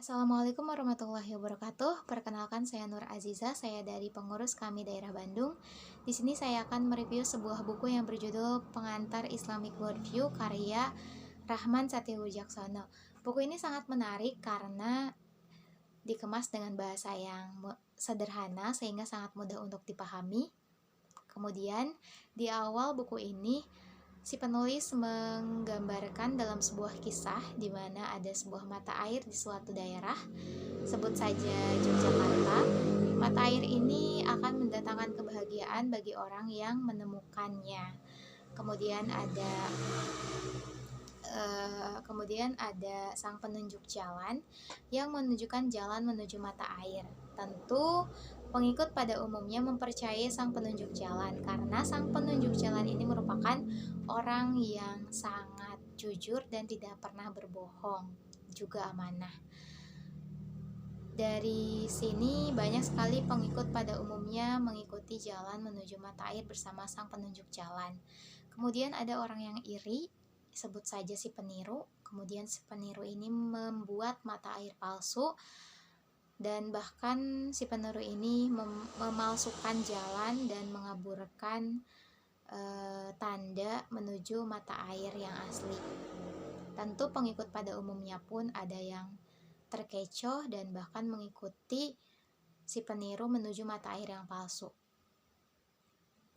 Assalamualaikum warahmatullahi wabarakatuh. Perkenalkan saya Nur Aziza, saya dari pengurus kami daerah Bandung. Di sini saya akan mereview sebuah buku yang berjudul Pengantar Islamic Worldview karya Rahman Satya Wijaksono. Buku ini sangat menarik karena dikemas dengan bahasa yang sederhana sehingga sangat mudah untuk dipahami. Kemudian di awal buku ini si penulis menggambarkan dalam sebuah kisah di mana ada sebuah mata air di suatu daerah, sebut saja Yogyakarta. Mata air ini akan mendatangkan kebahagiaan bagi orang yang menemukannya. Kemudian ada sang penunjuk jalan yang menunjukkan jalan menuju mata air. Tentu pengikut pada umumnya mempercayai sang penunjuk jalan karena sang penunjuk jalan ini merupakan orang yang sangat jujur dan tidak pernah berbohong, juga amanah. Dari sini banyak sekali pengikut pada umumnya mengikuti jalan menuju mata air bersama sang penunjuk jalan. Kemudian ada orang yang iri, sebut saja si peniru. Kemudian si peniru ini membuat mata air palsu, dan bahkan si peniru ini memalsukan jalan dan mengaburkan tanda menuju mata air yang asli. Tentu pengikut pada umumnya pun ada yang terkecoh dan bahkan mengikuti si peniru menuju mata air yang palsu.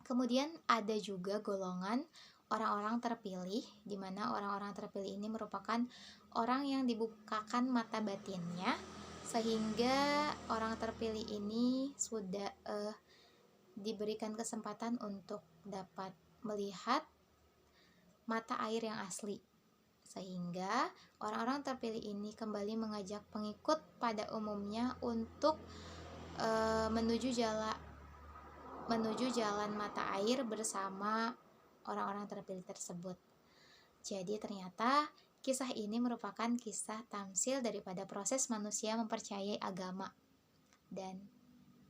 Kemudian ada juga golongan orang-orang terpilih, di mana orang-orang terpilih ini merupakan orang yang dibukakan mata batinnya, sehingga orang terpilih ini sudah diberikan kesempatan untuk dapat melihat mata air yang asli, sehingga orang-orang terpilih ini kembali mengajak pengikut pada umumnya untuk menuju jalan mata air bersama orang-orang terpilih tersebut. Jadi ternyata kisah ini merupakan kisah tamsil daripada proses manusia mempercayai agama. Dan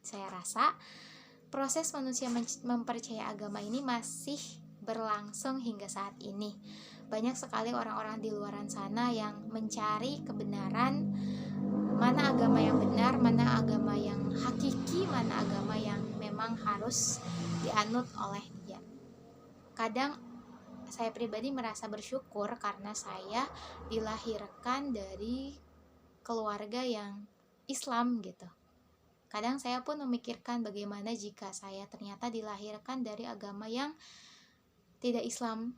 saya rasa proses manusia mempercayai agama ini masih berlangsung hingga saat ini. Banyak sekali orang-orang di luar sana yang mencari kebenaran, mana agama yang benar, mana agama yang hakiki, mana agama yang memang harus dianut oleh dia. Kadang saya pribadi merasa bersyukur karena saya dilahirkan dari keluarga yang Islam gitu. Kadang saya pun memikirkan bagaimana jika saya ternyata dilahirkan dari agama yang tidak Islam.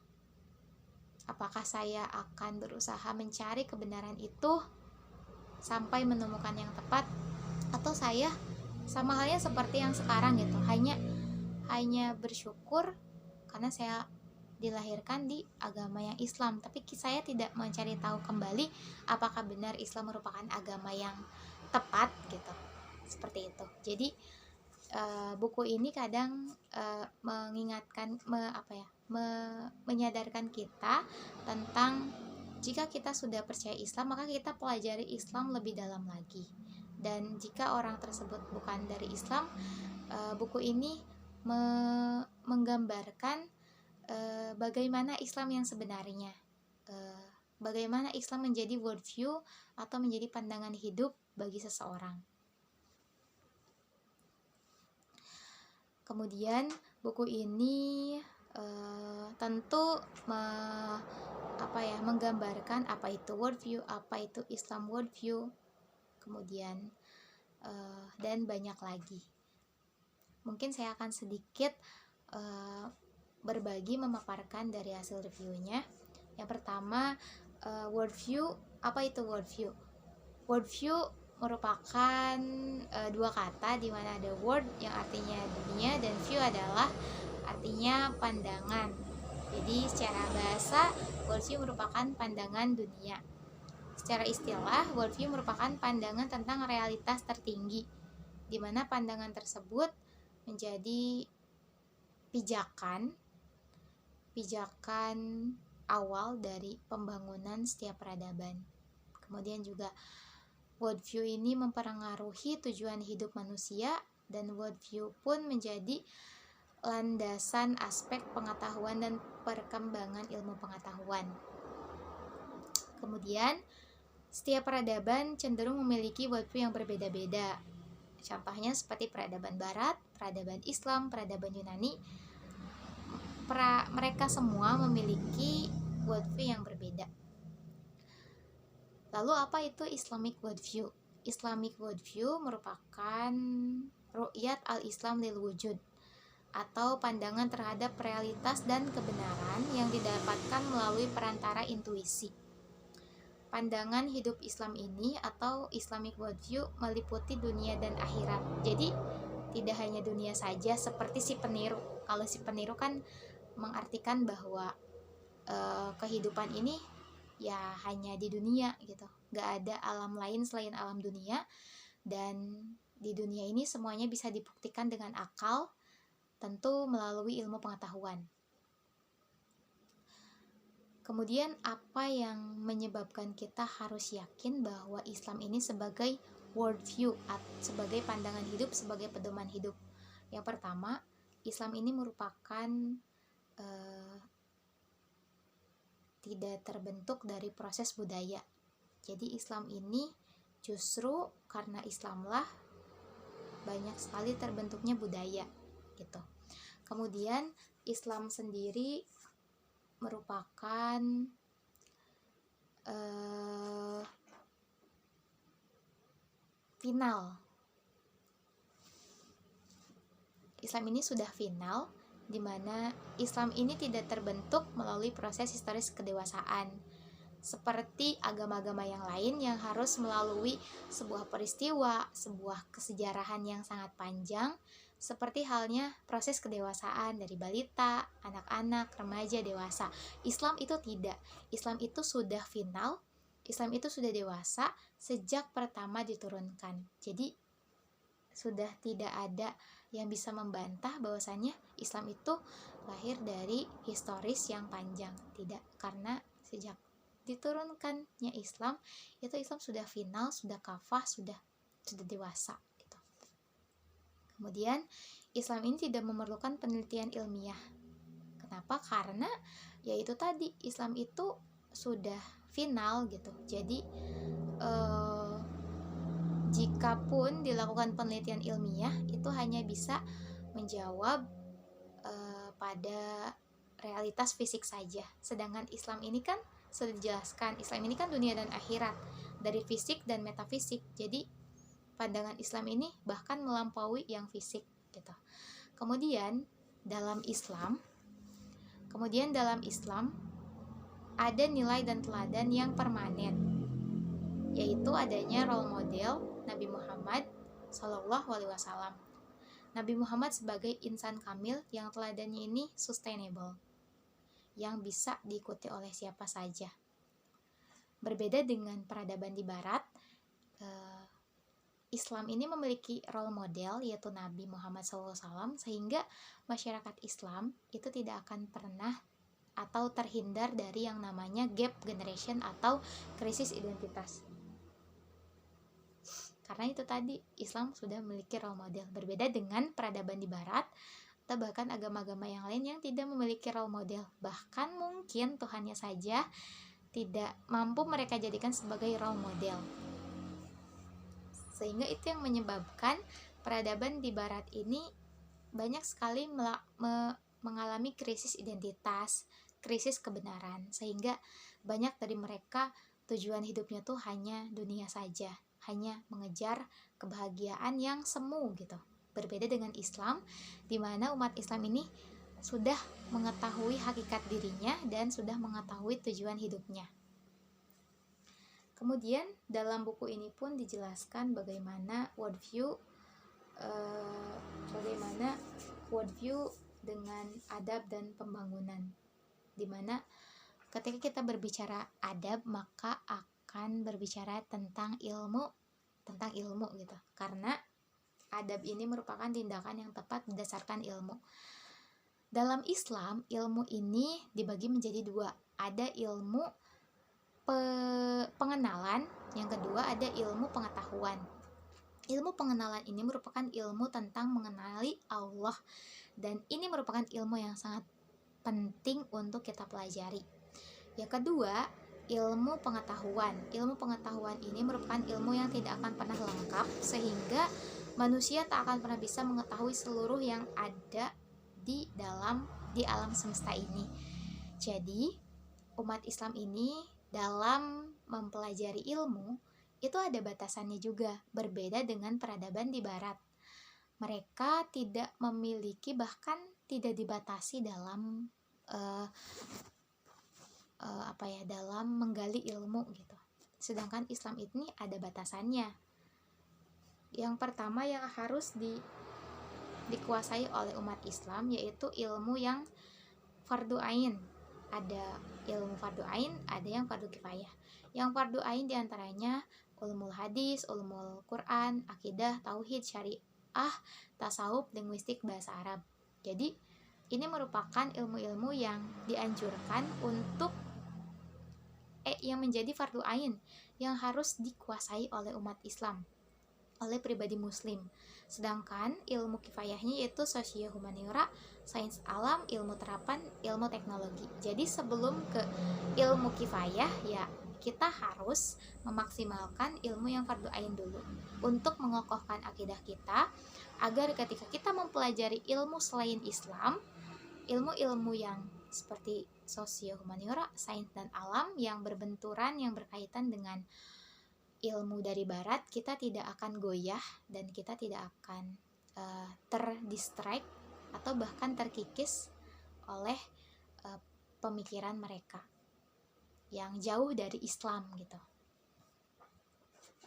Apakah saya akan berusaha mencari kebenaran itu sampai menemukan yang tepat, atau saya sama halnya seperti yang sekarang gitu, hanya bersyukur karena saya dilahirkan di agama yang Islam, tapi saya tidak mencari tahu kembali apakah benar Islam merupakan agama yang tepat gitu, seperti itu. Jadi buku ini kadang menyadarkan kita tentang jika kita sudah percaya Islam, maka kita pelajari Islam lebih dalam lagi. Dan jika orang tersebut bukan dari Islam, buku ini menggambarkan bagaimana Islam yang sebenarnya, bagaimana Islam menjadi worldview atau menjadi pandangan hidup bagi seseorang. Kemudian buku ini tentu menggambarkan apa itu worldview, apa itu Islam worldview, kemudian dan banyak lagi. Mungkin saya akan sedikit berbagi, memaparkan dari hasil reviewnya. Yang pertama, worldview. Apa itu worldview? Worldview merupakan dua kata, di mana ada word yang artinya dunia dan view adalah artinya pandangan. Jadi secara bahasa, worldview merupakan pandangan dunia. Secara istilah, worldview merupakan pandangan tentang realitas tertinggi, di mana pandangan tersebut menjadi pijakan awal dari pembangunan setiap peradaban. Kemudian juga worldview ini mempengaruhi tujuan hidup manusia, dan worldview pun menjadi landasan aspek pengetahuan dan perkembangan ilmu pengetahuan. Kemudian Setiap peradaban cenderung memiliki worldview yang berbeda-beda. Contohnya seperti peradaban Barat, peradaban Islam, peradaban Yunani. Mereka semua memiliki worldview yang berbeda. Lalu apa itu Islamic worldview? Islamic worldview merupakan ru'yat al-Islam lil wujud, atau pandangan terhadap realitas dan kebenaran yang didapatkan melalui perantara intuisi. Pandangan hidup Islam ini atau Islamic worldview meliputi dunia dan akhirat. Jadi tidak hanya dunia saja seperti si peniru. Kalau si peniru kan mengartikan bahwa kehidupan ini ya hanya di dunia gitu, gak ada alam lain selain alam dunia, dan di dunia ini semuanya bisa dibuktikan dengan akal, tentu melalui ilmu pengetahuan. Kemudian apa yang menyebabkan kita harus yakin bahwa Islam ini sebagai worldview, sebagai pandangan hidup, sebagai pedoman hidup? Yang pertama, Islam ini merupakan tidak terbentuk dari proses budaya. Jadi Islam ini justru karena Islamlah banyak sekali terbentuknya budaya gitu. Kemudian Islam sendiri merupakan final. Islam ini sudah final, di mana Islam ini tidak terbentuk melalui proses historis kedewasaan seperti agama-agama yang lain yang harus melalui sebuah peristiwa, sebuah kesejarahan yang sangat panjang, seperti halnya proses kedewasaan dari balita, anak-anak, remaja, dewasa. Islam itu tidak. Islam itu sudah final, Islam itu sudah dewasa sejak pertama diturunkan. Jadi sudah tidak ada yang bisa membantah bahwasannya Islam itu lahir dari historis yang panjang. Tidak, karena sejak diturunkannya Islam, itu Islam sudah final, sudah kafah, sudah dewasa gitu. Kemudian Islam ini tidak memerlukan penelitian ilmiah. Kenapa? Karena yaitu tadi, Islam itu sudah final gitu. Jadi jikapun dilakukan penelitian ilmiah, itu hanya bisa menjawab pada realitas fisik saja. Sedangkan Islam ini kan sudah dijelaskan, Islam ini kan dunia dan akhirat, dari fisik dan metafisik. Jadi pandangan Islam ini bahkan melampaui yang fisik gitu. Kemudian dalam Islam ada nilai dan teladan yang permanen, yaitu adanya role model Nabi Muhammad SAW. Nabi Muhammad sebagai insan kamil yang teladannya ini sustainable, yang bisa diikuti oleh siapa saja. Berbeda dengan peradaban di Barat, Islam ini memiliki role model yaitu Nabi Muhammad SAW, sehingga masyarakat Islam itu tidak akan pernah atau terhindar dari yang namanya gap generation atau krisis identitas. Karena itu tadi, Islam sudah memiliki role model. Berbeda dengan peradaban di Barat atau bahkan agama-agama yang lain yang tidak memiliki role model. Bahkan mungkin Tuhannya saja tidak mampu mereka jadikan sebagai role model. Sehingga itu yang menyebabkan peradaban di Barat ini banyak sekali mengalami krisis identitas, krisis kebenaran. Sehingga banyak dari mereka tujuan hidupnya tuh hanya dunia saja, hanya mengejar kebahagiaan yang semu gitu. Berbeda dengan Islam, di mana umat Islam ini sudah mengetahui hakikat dirinya dan sudah mengetahui tujuan hidupnya. Kemudian dalam buku ini pun dijelaskan bagaimana worldview dengan adab dan pembangunan, di mana ketika kita berbicara adab, maka akan berbicara tentang ilmu gitu. Karena adab ini merupakan tindakan yang tepat berdasarkan ilmu. Dalam Islam, ilmu ini dibagi menjadi dua. Ada ilmu pengenalan, yang kedua ada ilmu pengetahuan. Ilmu pengenalan ini merupakan ilmu tentang mengenali Allah, dan ini merupakan ilmu yang sangat penting untuk kita pelajari. Yang kedua, ilmu pengetahuan. Ilmu pengetahuan ini merupakan ilmu yang tidak akan pernah lengkap, sehingga manusia tak akan pernah bisa mengetahui seluruh yang ada di alam semesta ini. Jadi, umat Islam ini dalam mempelajari ilmu itu ada batasannya juga, berbeda dengan peradaban di barat. Mereka tidak memiliki, bahkan tidak dibatasi dalam dalam menggali ilmu gitu. Sedangkan Islam ini ada batasannya. Yang pertama yang harus dikuasai oleh umat Islam yaitu ilmu yang fardu ain. Ada ilmu fardu ain, ada yang fardu kifayah. Yang fardu ain diantaranya ulumul hadis, ulumul Quran, akidah, tauhid, syariah, tasawuf, linguistik, bahasa Arab. Jadi ini merupakan ilmu-ilmu yang dianjurkan untuk yang menjadi fardu ain yang harus dikuasai oleh umat Islam, oleh pribadi muslim. Sedangkan ilmu kifayahnya yaitu sosio-humaniora, sains alam, ilmu terapan, ilmu teknologi. Jadi sebelum ke ilmu kifayah ya kita harus memaksimalkan ilmu yang fardu ain dulu untuk mengokohkan akidah kita, agar ketika kita mempelajari ilmu selain Islam, ilmu-ilmu yang seperti sosio-humaniora, sains dan alam yang berbenturan, yang berkaitan dengan ilmu dari barat, kita tidak akan goyah dan kita tidak akan terdistract atau bahkan terkikis oleh pemikiran mereka yang jauh dari Islam gitu.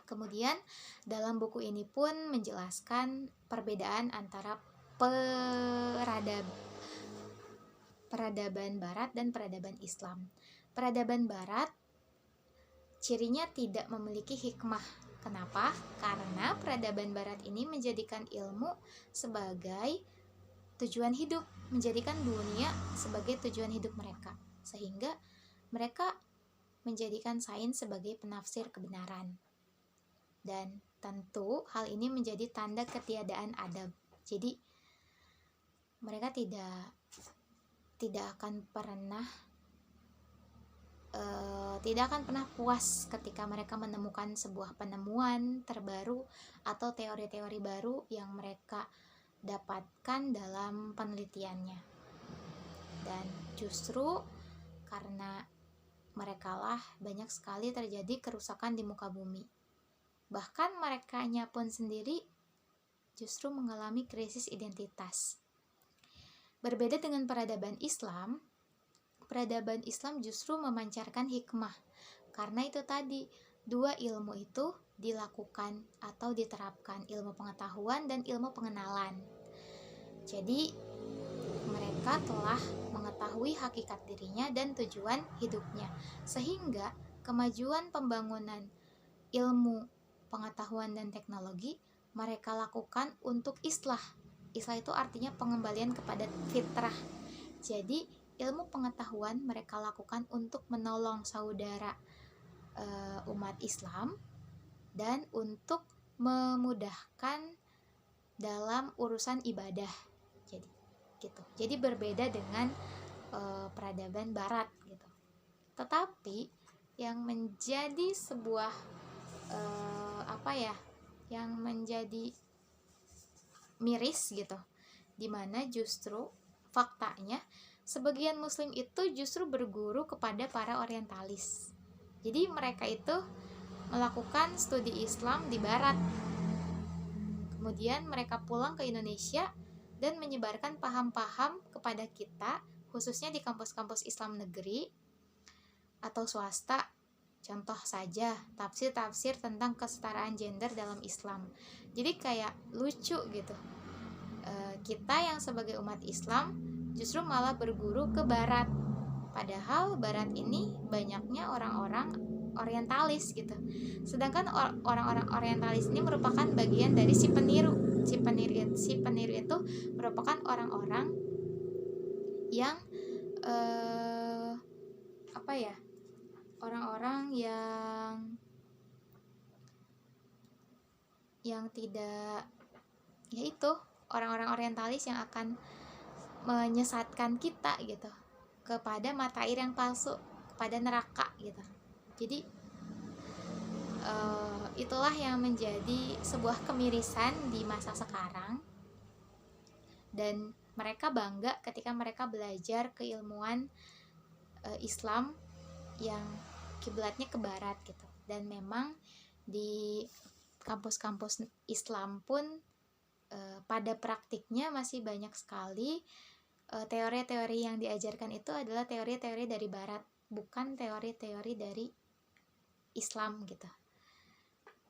Kemudian dalam buku ini pun menjelaskan perbedaan antara peradaban barat dan peradaban Islam. Peradaban barat cirinya tidak memiliki hikmah. Kenapa? Karena peradaban barat ini menjadikan ilmu sebagai tujuan hidup, menjadikan dunia sebagai tujuan hidup mereka, sehingga mereka menjadikan sains sebagai penafsir kebenaran. Dan tentu hal ini menjadi tanda ketiadaan adab. Jadi mereka tidak akan pernah puas ketika mereka menemukan sebuah penemuan terbaru atau teori-teori baru yang mereka dapatkan dalam penelitiannya. Dan justru karena merekalah banyak sekali terjadi kerusakan di muka bumi. Bahkan merekanya pun sendiri justru mengalami krisis identitas. Berbeda dengan peradaban Islam justru memancarkan hikmah. Karena itu tadi, dua ilmu itu dilakukan atau diterapkan, ilmu pengetahuan dan ilmu pengenalan. Jadi, mereka telah mengetahui hakikat dirinya dan tujuan hidupnya. Sehingga kemajuan pembangunan ilmu, pengetahuan dan teknologi mereka lakukan untuk islah. Islah itu artinya pengembalian kepada fitrah. Jadi ilmu pengetahuan mereka lakukan untuk menolong saudara umat Islam dan untuk memudahkan dalam urusan ibadah. Jadi gitu. Jadi berbeda dengan peradaban barat gitu. Tetapi yang menjadi sebuah yang menjadi miris gitu, dimana justru faktanya sebagian muslim itu justru berguru kepada para orientalis. Jadi mereka itu melakukan studi Islam di barat, kemudian mereka pulang ke Indonesia dan menyebarkan paham-paham kepada kita, khususnya di kampus-kampus Islam negeri atau swasta. Contoh saja tafsir-tafsir tentang kesetaraan gender dalam Islam. Jadi kayak lucu gitu, kita yang sebagai umat Islam justru malah berguru ke barat, padahal barat ini banyaknya orang-orang orientalis gitu. Sedangkan orang-orang orientalis ini merupakan bagian dari si peniru. Si peniru itu merupakan orang-orang yang orang-orang yang tidak, yaitu orang-orang orientalis yang akan menyesatkan kita gitu kepada mata air yang palsu, kepada neraka gitu. Jadi itulah yang menjadi sebuah kemirisan di masa sekarang, dan mereka bangga ketika mereka belajar keilmuan Islam yang kiblatnya ke barat gitu. Dan memang di kampus-kampus Islam pun pada praktiknya masih banyak sekali teori-teori yang diajarkan itu adalah teori-teori dari barat, bukan teori-teori dari Islam gitu.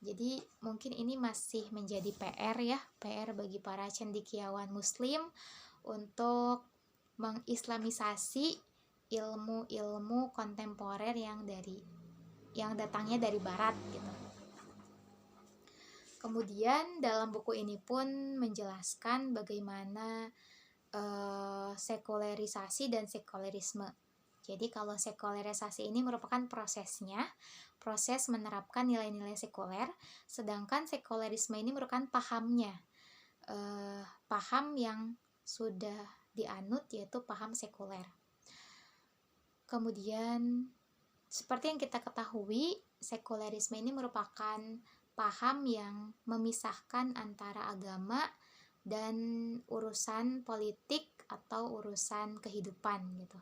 Jadi mungkin ini masih menjadi PR ya, PR bagi para cendekiawan muslim untuk mengislamisasi ilmu-ilmu kontemporer yang datangnya dari barat gitu. Kemudian dalam buku ini pun menjelaskan bagaimana sekularisasi dan sekulerisme. Jadi kalau sekularisasi ini merupakan prosesnya, proses menerapkan nilai-nilai sekuler, sedangkan sekularisme ini merupakan pahamnya, paham yang sudah dianut, yaitu paham sekuler. Kemudian seperti yang kita ketahui, sekularisme ini merupakan paham yang memisahkan antara agama dan urusan politik atau urusan kehidupan gitu.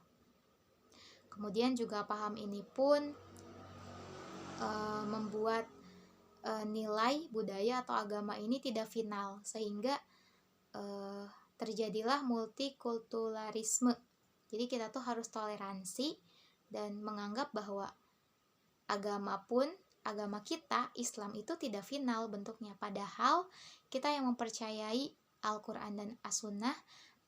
Kemudian juga paham ini pun membuat nilai budaya atau agama ini tidak final, sehingga terjadilah multikulturalisme. Jadi kita tuh harus toleransi dan menganggap bahwa agama kita, Islam itu tidak final bentuknya. Padahal kita yang mempercayai Al-Quran dan As-Sunnah,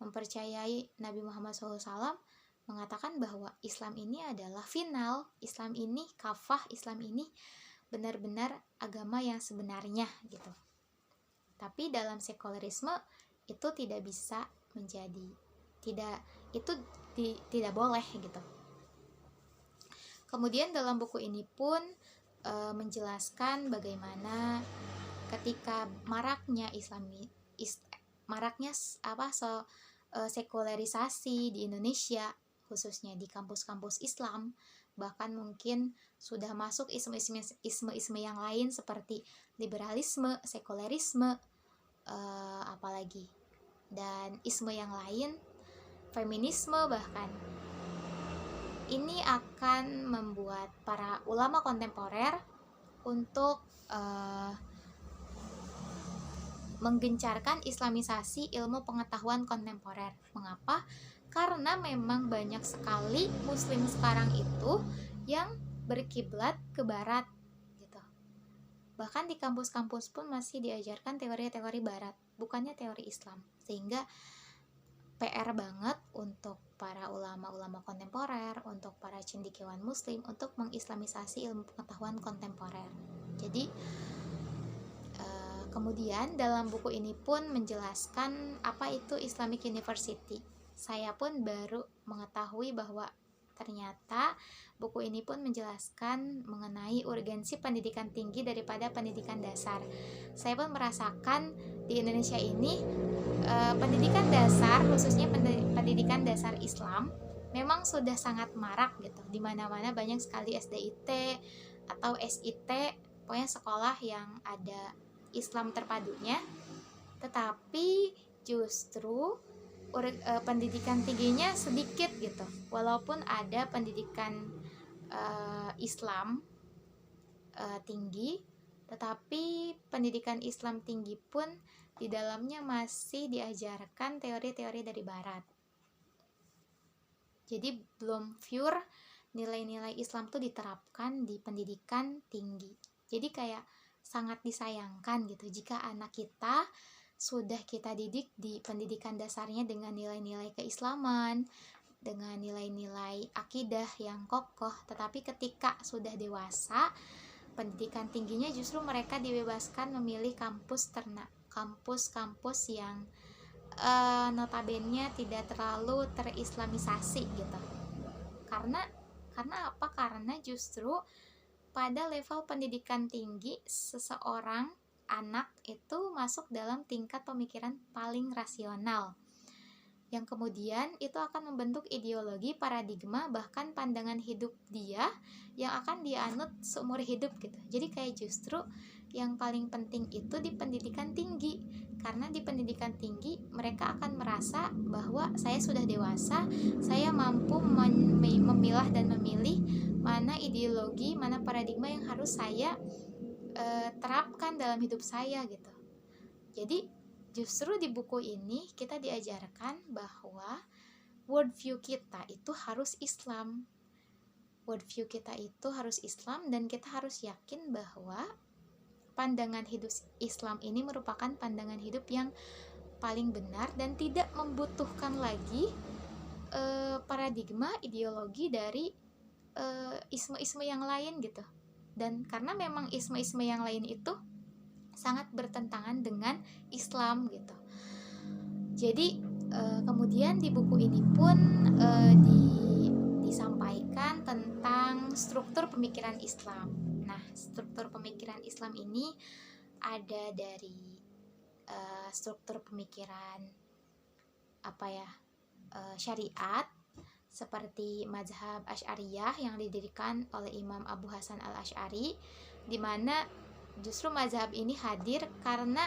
mempercayai Nabi Muhammad SAW, mengatakan bahwa Islam ini adalah final, Islam ini kafah, Islam ini benar-benar agama yang sebenarnya gitu. Tapi dalam sekularisme itu tidak bisa menjadi, tidak boleh gitu. Kemudian dalam buku ini pun menjelaskan bagaimana ketika maraknya sekularisasi di Indonesia, khususnya di kampus-kampus Islam, bahkan mungkin sudah masuk isme-isme yang lain seperti liberalisme, sekularisme, apalagi, dan isme yang lain, feminisme bahkan. Ini akan membuat para ulama kontemporer untuk menggencarkan islamisasi ilmu pengetahuan kontemporer. Mengapa? Karena memang banyak sekali muslim sekarang itu yang berkiblat ke barat gitu. Bahkan di kampus-kampus pun masih diajarkan teori-teori barat, bukannya teori Islam. Sehingga PR banget untuk para ulama-ulama kontemporer, untuk para cendekiawan muslim untuk mengislamisasi ilmu pengetahuan kontemporer. Jadi kemudian dalam buku ini pun menjelaskan apa itu Islamic University. Saya pun baru mengetahui bahwa ternyata buku ini pun menjelaskan mengenai urgensi pendidikan tinggi daripada pendidikan dasar. Saya pun merasakan di Indonesia ini pendidikan dasar, khususnya pendidikan dasar Islam, memang sudah sangat marak gitu. Di mana-mana banyak sekali SDIT atau SIT, pokoknya sekolah yang ada Islam terpadunya. Tetapi justru pendidikan tingginya sedikit gitu. Walaupun ada pendidikan Islam tinggi, tetapi pendidikan Islam tinggi pun di dalamnya masih diajarkan teori-teori dari barat. Jadi belum pure nilai-nilai Islam tuh diterapkan di pendidikan tinggi. Jadi kayak sangat disayangkan gitu jika anak kita sudah kita didik di pendidikan dasarnya dengan nilai-nilai keislaman, dengan nilai-nilai akidah yang kokoh, tetapi ketika sudah dewasa, pendidikan tingginya justru mereka dibebaskan memilih kampus-kampus yang notabene tidak terlalu terislamisasi gitu. Karena apa? Karena justru pada level pendidikan tinggi, seseorang anak itu masuk dalam tingkat pemikiran paling rasional. yang kemudian itu akan membentuk ideologi, paradigma, bahkan pandangan hidup dia yang akan dia anut seumur hidup gitu. Jadi kayak justru yang paling penting itu di pendidikan tinggi, karena di pendidikan tinggi mereka akan merasa bahwa saya sudah dewasa, saya mampu memilah dan memilih mana ideologi, mana paradigma yang harus saya terapkan dalam hidup saya gitu. Jadi justru di buku ini kita diajarkan bahwa worldview kita itu harus Islam. Worldview kita itu harus Islam, dan kita harus yakin bahwa pandangan hidup Islam ini merupakan pandangan hidup yang paling benar dan tidak membutuhkan lagi paradigma, ideologi dari isme-isme yang lain gitu. Dan karena memang isme-isme yang lain itu sangat bertentangan dengan Islam gitu. Jadi kemudian di buku ini pun disampaikan tentang struktur pemikiran Islam. Nah, struktur pemikiran Islam ini ada dari struktur pemikiran syariat seperti mazhab Asy'ariyah yang didirikan oleh Imam Abu Hasan al-Asy'ari, di mana justru mazhab ini hadir karena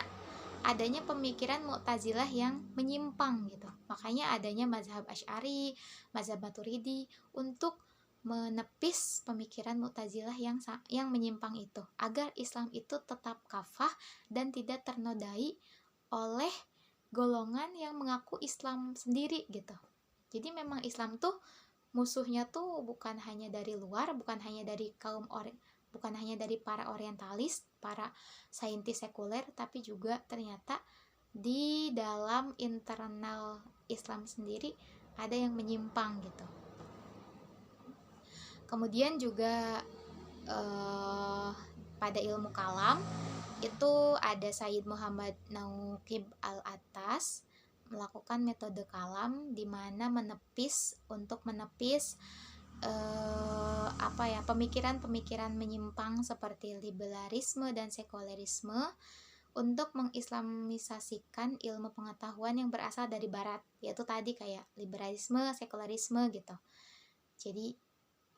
adanya pemikiran Mu'tazilah yang menyimpang gitu. Makanya adanya mazhab Asy'ari, mazhab Maturidi untuk menepis pemikiran Mu'tazilah yang menyimpang itu, agar Islam itu tetap kafah dan tidak ternodai oleh golongan yang mengaku Islam sendiri gitu. Jadi memang Islam tuh musuhnya tuh bukan hanya dari luar, bukan hanya dari bukan hanya dari para orientalis, para saintis sekuler, tapi juga ternyata di dalam internal Islam sendiri ada yang menyimpang gitu. Kemudian juga pada ilmu kalam itu ada Sayyid Muhammad Nauqib al-Attas melakukan metode kalam, di mana menepis pemikiran-pemikiran menyimpang seperti liberalisme dan sekulerisme untuk mengislamisasikan ilmu pengetahuan yang berasal dari barat, yaitu tadi kayak liberalisme, sekulerisme gitu. Jadi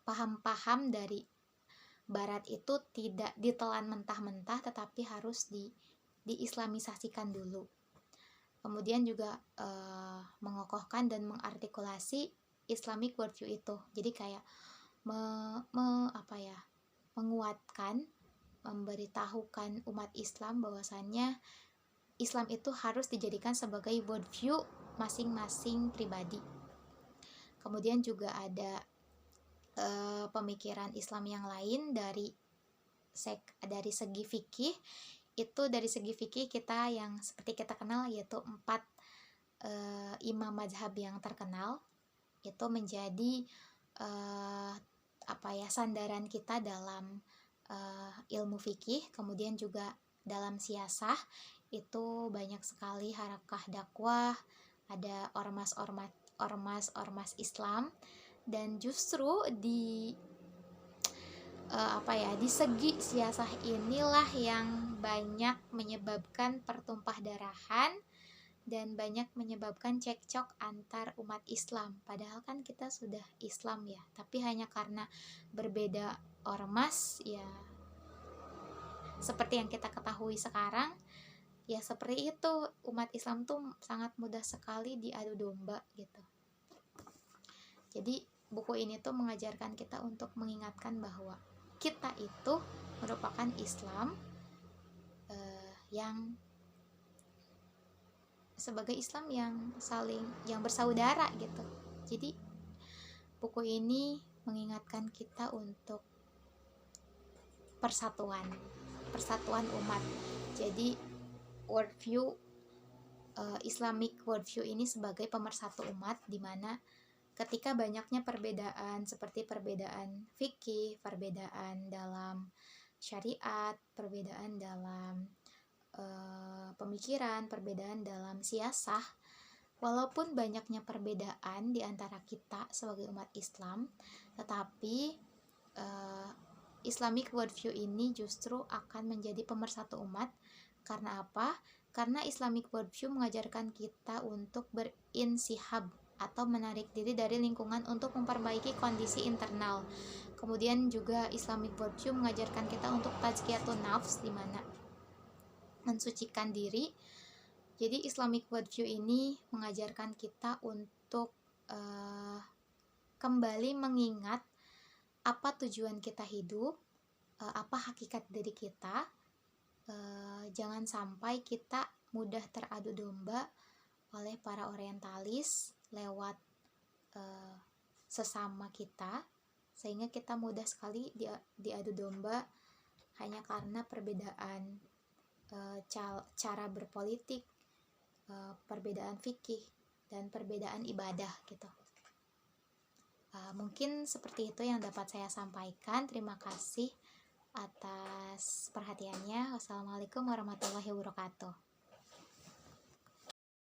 paham-paham dari barat itu tidak ditelan mentah-mentah, tetapi harus diislamisasikan dulu. Kemudian juga mengokohkan dan mengartikulasi Islamic worldview itu. Jadi kayak menguatkan, memberitahukan umat Islam bahwasannya Islam itu harus dijadikan sebagai worldview masing-masing pribadi. Kemudian juga ada pemikiran Islam yang lain dari segi fikih. Itu dari segi fikih kita yang seperti kita kenal, yaitu 4 imam mazhab yang terkenal, itu menjadi sandaran kita dalam ilmu fikih. Kemudian juga dalam siasah itu banyak sekali harakah dakwah, ada ormas Islam, dan justru di segi siasah inilah yang banyak menyebabkan pertumpah darahan dan banyak menyebabkan cekcok antar umat Islam. Padahal kan kita sudah Islam ya, tapi hanya karena berbeda ormas ya, seperti yang kita ketahui sekarang ya, seperti itu umat Islam tuh sangat mudah sekali diadu domba gitu. Jadi buku ini tuh mengajarkan kita untuk mengingatkan bahwa kita itu merupakan Islam yang sebagai Islam yang bersaudara gitu. Jadi buku ini mengingatkan kita untuk persatuan umat. Jadi worldview Islamic worldview ini sebagai pemersatu umat, di mana ketika banyaknya perbedaan seperti perbedaan fikih, perbedaan dalam syariat, perbedaan dalam pemikiran, perbedaan dalam siasah, walaupun banyaknya perbedaan di antara kita sebagai umat Islam, tetapi Islamic worldview ini justru akan menjadi pemersatu umat. Karena apa? Karena Islamic worldview mengajarkan kita untuk berinsihab atau menarik diri dari lingkungan untuk memperbaiki kondisi internal. Kemudian juga Islamic worldview mengajarkan kita untuk tazkiyatun nafs, di mana mensucikan diri. Jadi Islamic worldview ini mengajarkan kita untuk kembali mengingat apa tujuan kita hidup, apa hakikat diri kita. Jangan sampai kita mudah teradu domba oleh para orientalis lewat sesama kita, sehingga kita mudah sekali diadu domba hanya karena perbedaan cara berpolitik, perbedaan fikih, dan perbedaan ibadah gitu. Mungkin seperti itu yang dapat saya sampaikan. Terima kasih atas perhatiannya. Wassalamualaikum warahmatullahi wabarakatuh.